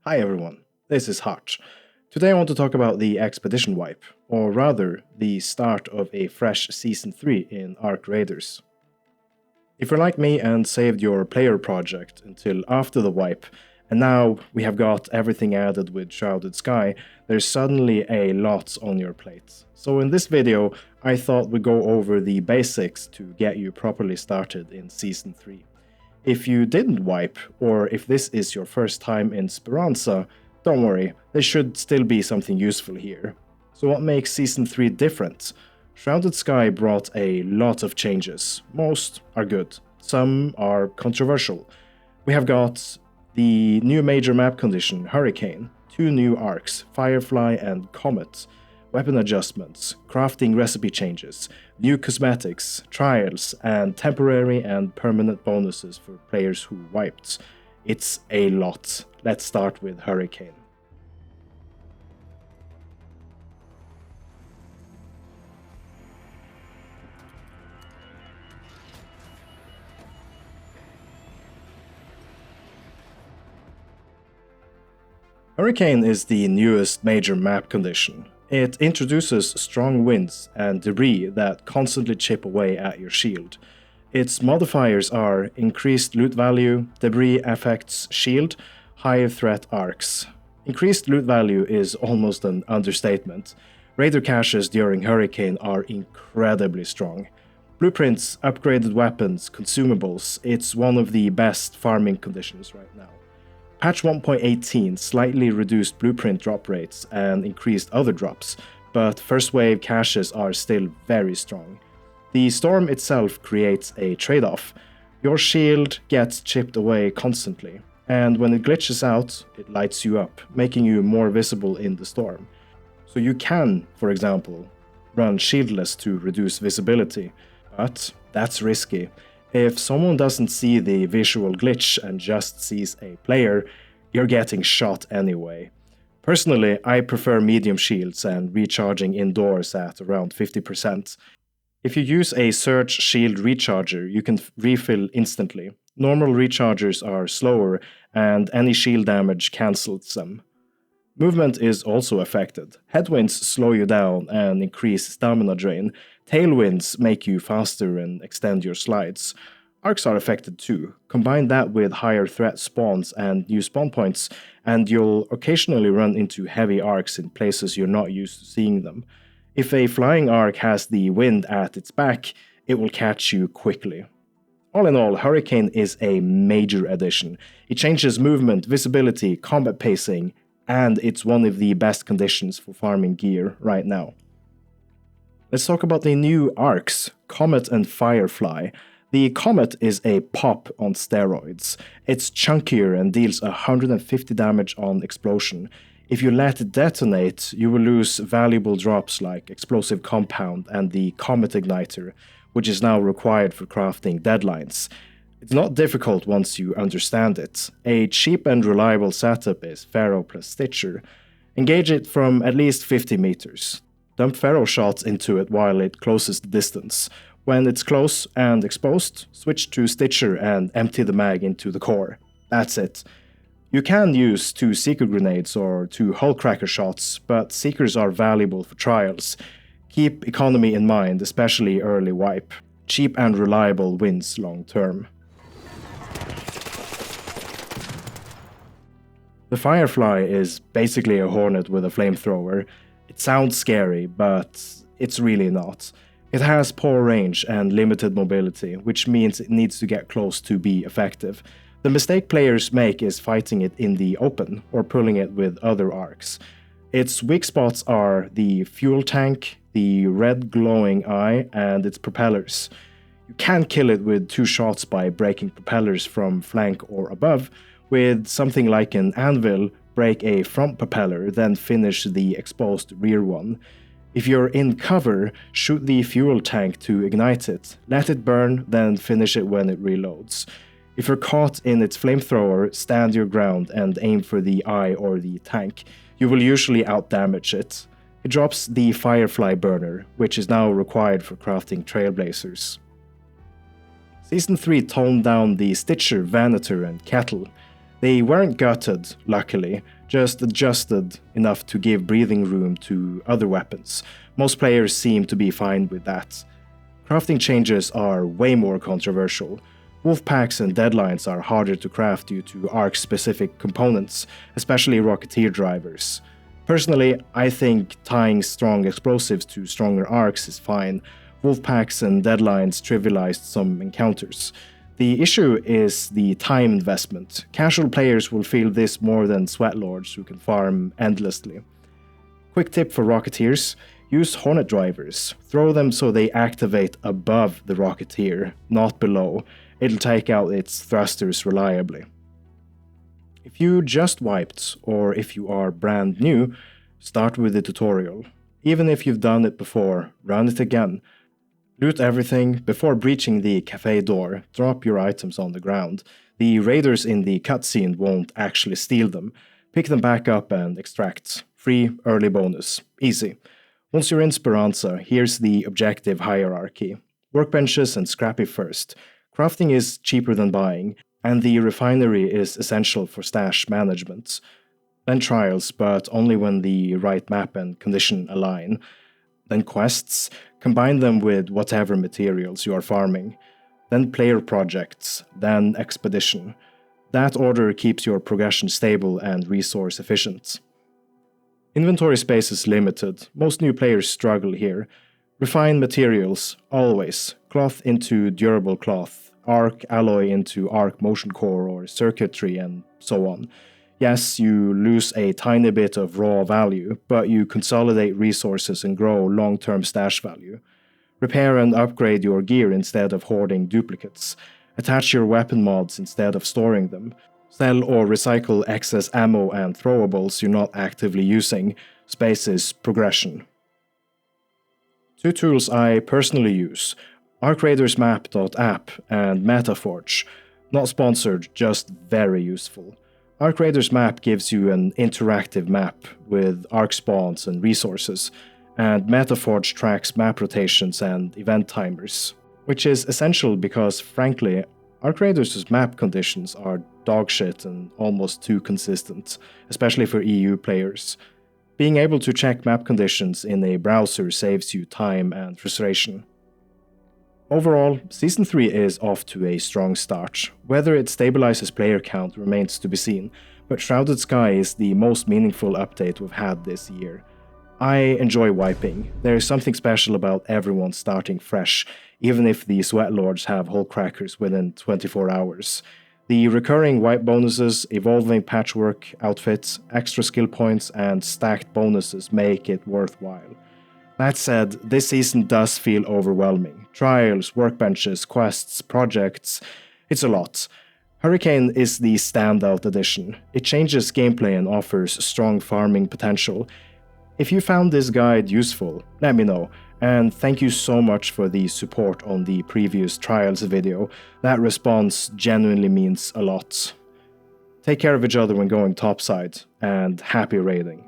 Hi everyone, this is Hart. Today I want to talk about the Expedition wipe, or rather, the start of a fresh Season 3 in Ark Raiders. If you're like me and saved your player project until after the wipe, and now we have got everything added with Shrouded Sky, there's suddenly a lot on your plate. So in this video, I thought we'd go over the basics to get you properly started in Season 3. If you didn't wipe, or if this is your first time in Speranza, don't worry, there should still be something useful here. So what makes Season 3 different? Shrouded Sky brought a lot of changes. Most are good, some are controversial. We have got the new major map condition, Hurricane, 2 new arcs, Firefly and Comet, weapon adjustments, crafting recipe changes, new cosmetics, trials, and temporary and permanent bonuses for players who wiped. It's a lot. Let's start with Hurricane. Hurricane is the newest major map condition. It introduces strong winds and debris that constantly chip away at your shield. Its modifiers are increased loot value, debris affects shield, higher threat arcs. Increased loot value is almost an understatement. Raider caches during Hurricane are incredibly strong. Blueprints, upgraded weapons, consumables, it's one of the best farming conditions right now. Patch 1.18 slightly reduced blueprint drop rates and increased other drops, but first wave caches are still very strong. The storm itself creates a trade-off. Your shield gets chipped away constantly, and when it glitches out, it lights you up, making you more visible in the storm. So you can, for example, run shieldless to reduce visibility, but that's risky. If someone doesn't see the visual glitch and just sees a player, you're getting shot anyway. Personally, I prefer medium shields and recharging indoors at around 50%. If you use a surge shield recharger, you can refill instantly. Normal rechargers are slower, and any shield damage cancels them. Movement is also affected. Headwinds slow you down and increase stamina drain. Tailwinds make you faster and extend your slides. Arcs are affected too. Combine that with higher threat spawns and new spawn points, and you'll occasionally run into heavy arcs in places you're not used to seeing them. If a flying arc has the wind at its back, it will catch you quickly. All in all, Hurricane is a major addition. It changes movement, visibility, combat pacing, and it's one of the best conditions for farming gear right now. Let's talk about the new arcs, Comet and Firefly. The Comet is a pop on steroids. It's chunkier and deals 150 damage on explosion. If you let it detonate, you will lose valuable drops like Explosive Compound and the Comet Igniter, which is now required for crafting deadlines. It's not difficult once you understand it. A cheap and reliable setup is Pharaoh plus Stitcher. Engage it from at least 50 meters. Dump Pharaoh shots into it while it closes the distance. When it's close and exposed, switch to Stitcher and empty the mag into the core. That's it. You can use 2 Seeker grenades or 2 Hull Cracker shots, but Seekers are valuable for trials. Keep economy in mind, especially early wipe. Cheap and reliable wins long term. The Firefly is basically a hornet with a flamethrower. It sounds scary, but it's really not. It has poor range and limited mobility, which means it needs to get close to be effective. The mistake players make is fighting it in the open, or pulling it with other arcs. Its weak spots are the fuel tank, the red glowing eye, and its propellers. You can kill it with 2 shots by breaking propellers from flank or above. With something like an anvil, break a front propeller, then finish the exposed rear one. If you're in cover, shoot the fuel tank to ignite it. Let it burn, then finish it when it reloads. If you're caught in its flamethrower, stand your ground and aim for the eye or the tank. You will usually outdamage it. It drops the Firefly burner, which is now required for crafting trailblazers. Season 3 toned down the Stitcher, Vanitor, and Kettle. They weren't gutted, luckily. just adjusted enough to give breathing room to other weapons. Most players seem to be fine with that. Crafting changes are way more controversial. Wolf packs and deadlines are harder to craft due to arc-specific components, especially Rocketeer drivers. Personally, I think tying strong explosives to stronger arcs is fine. Wolf packs and deadlines trivialized some encounters. The issue is the time investment. Casual players will feel this more than sweatlords who can farm endlessly. Quick tip for Rocketeers: use Hornet drivers. Throw them so they activate above the Rocketeer, not below. It'll take out its thrusters reliably. If you just wiped, or if you are brand new, start with the tutorial. Even if you've done it before, run it again. Loot everything. Before breaching the cafe door, drop your items on the ground. The raiders in the cutscene won't actually steal them. Pick them back up and extract. Free early bonus. Easy. Once you're in Speranza, here's the objective hierarchy. Workbenches and scrappy first. Crafting is cheaper than buying, and the refinery is essential for stash management. Then trials, but only when the right map and condition align. Then quests, combine them with whatever materials you are farming. Then player projects, then expedition. That order keeps your progression stable and resource efficient. Inventory space is limited. Most new players struggle here. Refine materials, always. Cloth into durable cloth, arc alloy into arc motion core or circuitry, and so on. Yes, you lose a tiny bit of raw value, but you consolidate resources and grow long-term stash value. Repair and upgrade your gear instead of hoarding duplicates. Attach your weapon mods instead of storing them. Sell or recycle excess ammo and throwables you're not actively using. Space is progression. Two tools I personally use: ArcRaidersMap.app and Metaforge. Not sponsored, just very useful. ArcRaider's Map gives you an interactive map with arc spawns and resources, and Metaforge tracks map rotations and event timers, which is essential because, frankly, ArcRaider's map conditions are dogshit and almost too consistent, especially for EU players. Being able to check map conditions in a browser saves you time and frustration. Overall, Season 3 is off to a strong start. Whether it stabilizes player count remains to be seen, but Shrouded Sky is the most meaningful update we've had this year. I enjoy wiping. There is something special about everyone starting fresh, even if the Sweatlords have hull crackers within 24 hours. The recurring wipe bonuses, evolving patchwork outfits, extra skill points, and stacked bonuses make it worthwhile. That said, this season does feel overwhelming. Trials, workbenches, quests, projects, it's a lot. Hurricane is the standout addition. It changes gameplay and offers strong farming potential. If you found this guide useful, let me know, and thank you so much for the support on the previous Trials video. That response genuinely means a lot. Take care of each other when going topside, and happy raiding.